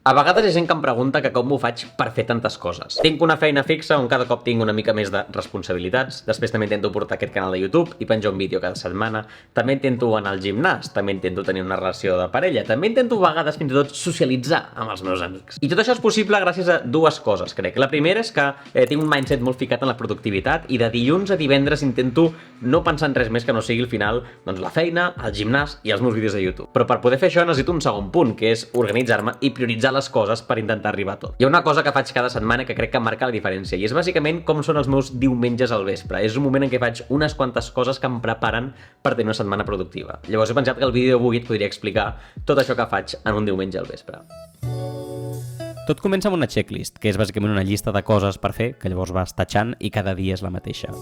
A vegades hi ha gent que em pregunta que com ho faig per fer tantes coses. Tinc una feina fixa on cada cop tinc una mica més de responsabilitats, després també intento portar aquest canal de YouTube i penjar un vídeo cada setmana, també intento anar al gimnàs, també intento tenir una relació de parella, també intento a vegades fins i tot socialitzar amb els meus amics. I tot això és possible gràcies a dues coses, crec. La primera és que tinc un mindset molt ficat en la productivitat i de dilluns a divendres intento no pensar en res més que no sigui al final doncs, la feina, el gimnàs i els meus vídeos de YouTube. Però per poder fer això necessito un segon punt, que és organitzar-me i prioritzar les coses per intentar arribar a tot. Hi ha una cosa que faig cada setmana que crec que marca la diferència i és bàsicament com són els meus diumenges al vespre. És un moment en què faig unes quantes coses que em preparen per tenir una setmana productiva. Llavors he pensat que el vídeo d'avui et podria explicar tot això que faig en un diumenge al vespre. Tot comença amb una checklist, que és bàsicament una llista de coses per fer, que llavors vas tatxant i cada dia és la mateixa.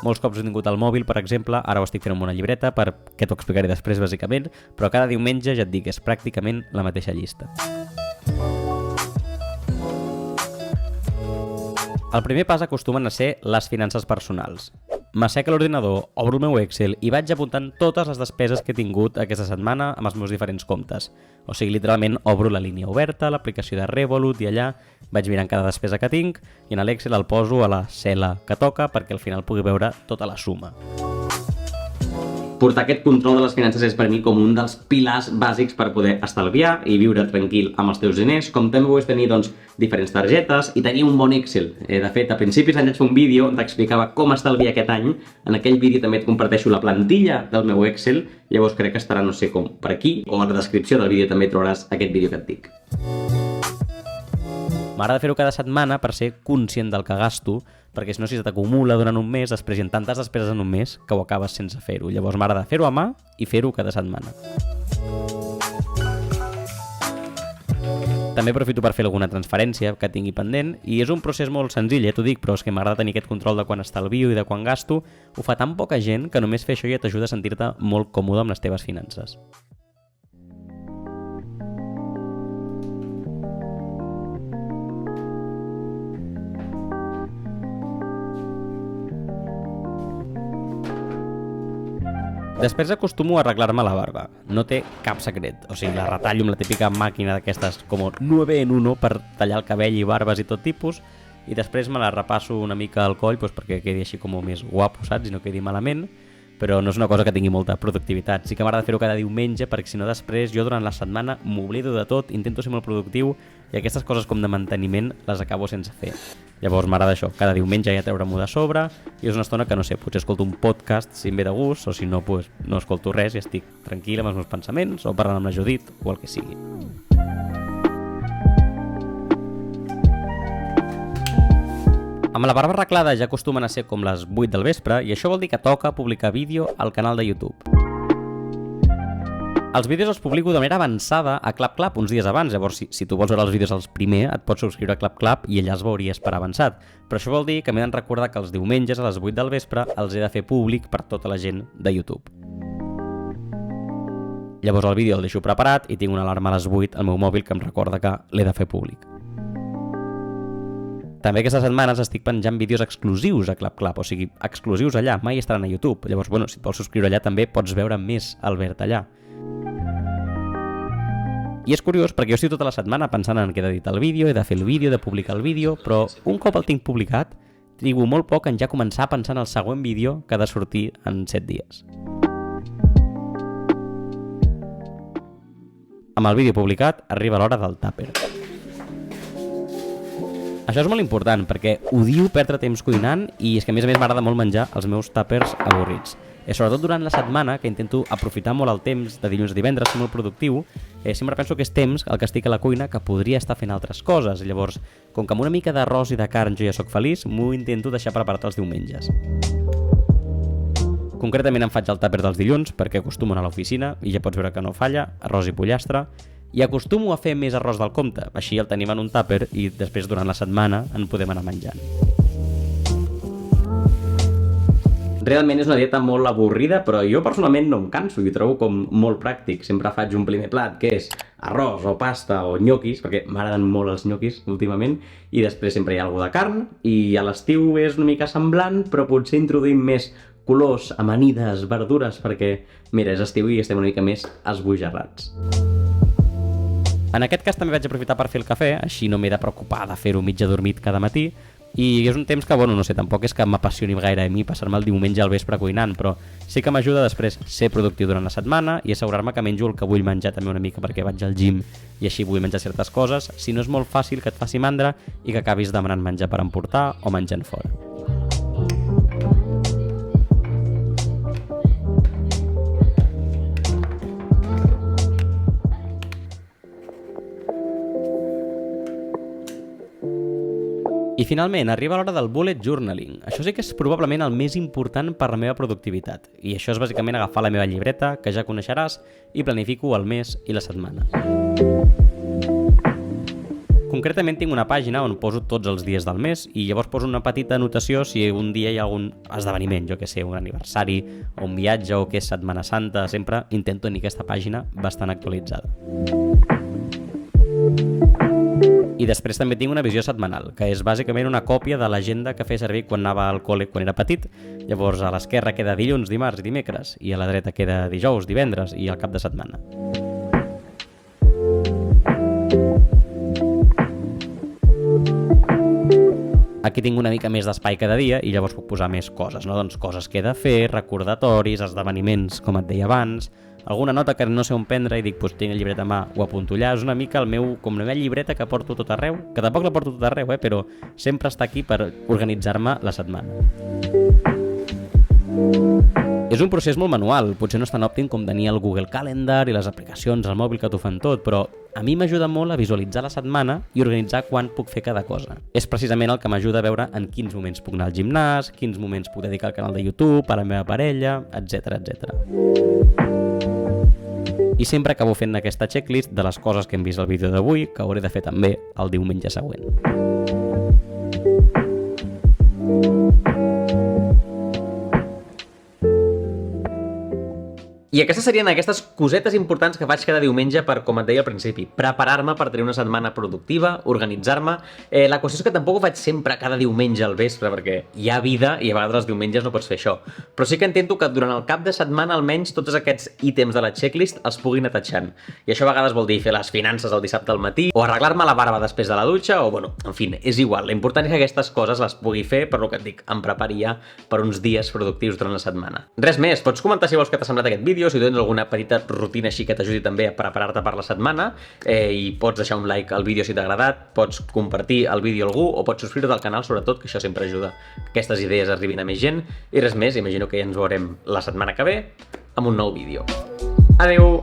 Molts cops he tingut el mòbil, per exemple, ara ho estic fent amb una llibreta, perquè t'ho explicaré després, bàsicament, però cada diumenge, ja et dic, és pràcticament la mateixa llista. El primer pas acostumen a ser les finances personals. M'asseca l'ordinador, obro el meu Excel i vaig apuntant totes les despeses que he tingut aquesta setmana amb els meus diferents comptes. O sigui, literalment obro la línia oberta, l'aplicació de Revolut i allà vaig mirant cada despesa que tinc i en l'Excel el poso a la cel·la que toca perquè al final pugui veure tota la suma. Portar aquest control de les finances és per mi com un dels pilars bàsics per poder estalviar i viure tranquil amb els teus diners, com també vull tenir diferents targetes i tenir un bon Excel. De fet, a principis d'any vaig fer un vídeo on t'explicava com estalviar aquest any. En aquell vídeo també et comparteixo la plantilla del meu Excel, llavors crec que estarà, no sé com, per aquí, o a la descripció del vídeo també trobaràs aquest vídeo que et dic. M'agrada fer-ho cada setmana per ser conscient del que gasto, perquè si no, si se t'acumula durant un mes, després hi ha tantes despeses en un mes que ho acabes sense fer-ho. Llavors m'agrada fer-ho a mà i fer-ho cada setmana. També aprofito per fer alguna transferència que tingui pendent i és un procés molt senzill, t'ho dic, però és que m'agrada tenir aquest control de quan estalvio i de quan gasto. Ho fa tan poca gent que només fer això ja t'ajuda a sentir-te molt còmode amb les teves finances. Després acostumo a arreglar-me la barba. No té cap secret. O sigui, la retallo amb la típica màquina d'aquestes com 9 en 1 per tallar el cabell i barbes i tot tipus i després me la repasso una mica al coll perquè quedi així com més guapo, saps? I no quedi malament. Però no és una cosa que tingui molta productivitat. Sí que m'agrada fer-ho cada diumenge perquè si no després jo durant la setmana m'oblido de tot, intento ser molt productiu i aquestes coses com de manteniment les acabo sense fer. Llavors m'agrada això, cada diumenge ja treure-m'ho de sobre i és una estona que no sé, potser escolto un podcast si em ve de gust o si no, doncs, no escolto res i estic tranquil amb els meus pensaments o parlant amb la Judit o el que sigui. Amb la barba arreglada ja acostumen a ser com les 8 del vespre i això vol dir que toca publicar vídeo al canal de YouTube. Els vídeos els publico de manera avançada a ClapClap uns dies abans, llavors si tu vols veure els vídeos els primer et pots subscriure a ClapClap i allà els veuries per avançat. Però això vol dir que m'he de recordar que els diumenges a les 8 del vespre els he de fer públic per tota la gent de YouTube. Llavors el vídeo el deixo preparat i tinc una alarma a les 8 al meu mòbil que em recorda que l'he de fer públic. També aquestes setmanes estic penjant vídeos exclusius a ClapClap, o sigui, exclusius allà, mai estaran a YouTube. Llavors, si et vols subscriure allà també pots veure més Albert allà. I és curiós perquè jo estic tota la setmana pensant en què he d'editar el vídeo, he de fer el vídeo, he de publicar el vídeo, però un cop el tinc publicat, trigo molt poc en ja començar a pensar en el següent vídeo que ha de sortir en 7 dies. Amb el vídeo publicat arriba l'hora del tàper. Això és molt important perquè odio perdre temps cuinant i és que a més m'agrada molt menjar els meus tàpers avorrits. Sobretot durant la setmana, que intento aprofitar molt el temps de dilluns a divendres, ser molt productiu, sempre penso que és temps el que estic a la cuina que podria estar fent altres coses. Llavors, com que amb una mica d'arròs i de carn jo ja sóc feliç, m'ho intento deixar preparat els diumenges. Concretament em faig el tàper dels dilluns perquè acostumo a anar a l'oficina i ja pots veure que no falla, arròs i pollastre, i acostumo a fer més arròs del compte, així el tenim en un tàper i després durant la setmana en podem anar menjant. Realment és una dieta molt avorrida, però jo personalment no em canso i ho trobo com molt pràctic. Sempre faig un primer plat, que és arròs o pasta o nyoquis, perquè m'agraden molt els nyoquis últimament, i després sempre hi ha alguna de carn, i a l'estiu és una mica semblant, però potser introduïm més colors, amanides, verdures, perquè, mira, és estiu i estem una mica més esbojarrats. En aquest cas també vaig aprofitar per fer el cafè, així no m'he de preocupar de fer-ho mig adormit cada matí, i és un temps que, bueno, no sé, tampoc és que m'apassioni gaire a mi passar-me el diumenge al vespre cuinant, però sí que m'ajuda després ser productiu durant la setmana i assegurar-me que menjo el que vull menjar també una mica perquè vaig al gym i així vull menjar certes coses, si no és molt fàcil que et faci mandra i que acabis demanant menjar per emportar o menjant fora. I finalment, arriba l'hora del bullet journaling. Això sí que és probablement el més important per la meva productivitat. I això és bàsicament agafar la meva llibreta, que ja coneixeràs, i planifico el mes i la setmana. Concretament tinc una pàgina on poso tots els dies del mes i llavors poso una petita anotació si un dia hi ha algun esdeveniment, jo que sé, un aniversari o un viatge o que és Setmana Santa. Sempre intento tenir aquesta pàgina bastant actualitzada. I després també tinc una visió setmanal, que és bàsicament una còpia de l'agenda que feia servir quan anava al col·le quan era petit. Llavors a l'esquerra queda dilluns, dimarts i dimecres, i a la dreta queda dijous, divendres i al cap de setmana. Aquí tinc una mica més d'espai cada dia i llavors puc posar més coses, no? Doncs coses que he de fer, recordatoris, esdeveniments, com et deia abans, alguna nota que no sé on prendre i dic, doncs tinc el llibret a mà, ho apunto allà. És una mica com la meva llibreta que porto tot arreu, que tampoc la porto tot arreu, però sempre està aquí per organitzar-me la setmana. És un procés molt manual, potser no és tan òptim com tenir el Google Calendar i les aplicacions al mòbil que t'ho fan tot, però a mi m'ajuda molt a visualitzar la setmana i organitzar quan puc fer cada cosa. És precisament el que m'ajuda a veure en quins moments puc anar al gimnàs, quins moments puc dedicar al canal de YouTube, a la meva parella, etc. I sempre acabo fent aquesta checklist de les coses que hem vist al vídeo d'avui, que hauré de fer també el diumenge següent. I aquestes serien aquestes cosetes importants que faig cada diumenge per, com et deia al principi, preparar-me per tenir una setmana productiva, organitzar-me. La qüestió és que tampoc ho faig sempre cada diumenge al vespre, perquè hi ha vida i a vegades els diumenges no pots fer això. Però sí que intento que durant el cap de setmana almenys tots aquests ítems de la checklist els pugui anar tatxant. I això a vegades vol dir fer les finances el dissabte al matí, o arreglar-me la barba després de la dutxa, o bueno, en fi, és igual. L'important és que aquestes coses les pugui fer, per lo que et dic, em prepararia per uns dies productius durant la setmana. Res més, pots comentar si vols que t'ha semblat aquest vídeo, si tens alguna petita rutina així que t'ajudi també a preparar-te per la setmana, i pots deixar un like al vídeo si t'ha agradat, pots compartir el vídeo a algú o pots subscriure't al canal, sobretot, que això sempre ajuda que aquestes idees arribin a més gent. I res més, imagino que ja ens veurem la setmana que ve amb un nou vídeo. Adeu!